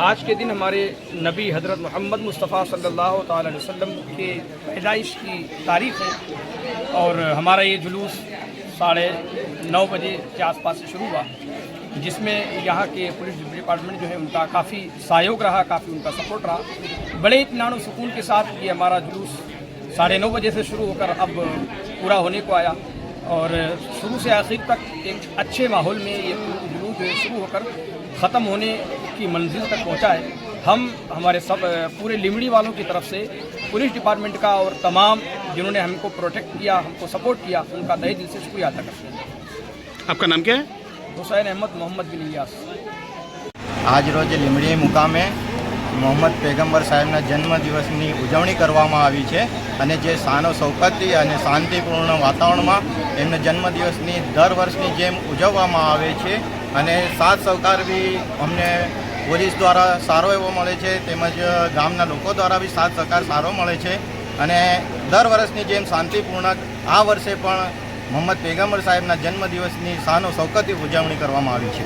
आज के दिन हमारे नबी हज़रत मोहम्मद मुस्तफ़ा सल्लल्लाहु अलैहि वसल्लम के पैदाइश की तारीख़ है और हमारा ये जुलूस 9:30 बजे के आसपास से शुरू हुआ, जिसमें यहाँ के पुलिस डिपार्टमेंट जो है उनका काफ़ी सहयोग रहा, काफ़ी उनका सपोर्ट रहा। बड़े इत्मीनान और सुकून के साथ ये हमारा जुलूस 9:30 बजे से शुरू होकर अब पूरा होने को आया और शुरू से आखिर तक एक अच्छे माहौल में ये जुलूस जो है शुरू होकर ख़त्म होने की मंजिल तक पहुँचा है। हम हमारे सब पूरे लिमड़ी वालों की तरफ से पुलिस डिपार्टमेंट का और तमाम जिन्होंने हमको प्रोटेक्ट किया, हमको सपोर्ट किया, उनका तहे दिल से शुक्रिया अदा करते हैं। आपका नाम क्या है? हुसैन अहमद मोहम्मद बिन इलियास। આજ રોજ લીમડી મુકામે મોહમ્મદ પેગમ્બર સાહેબના જન્મદિવસની ઉજવણી કરવામાં આવી છે અને જે શાનો શૌકતથી અને શાંતિપૂર્ણ વાતાવરણમાં એમના જન્મદિવસની દર વર્ષની જેમ ઉજવવામાં આવે છે અને સાથ સહકાર બી અમને પોલીસ દ્વારા સારો એવો મળે છે, તેમજ ગામના લોકો દ્વારા બી સાથ સહકાર સારો મળે છે અને દર વર્ષની જેમ શાંતિપૂર્ણક આ વર્ષે પણ મોહમ્મદ પેગમ્બર સાહેબના જન્મદિવસની શાનો શૌકતથી ઉજવણી કરવામાં આવી છે।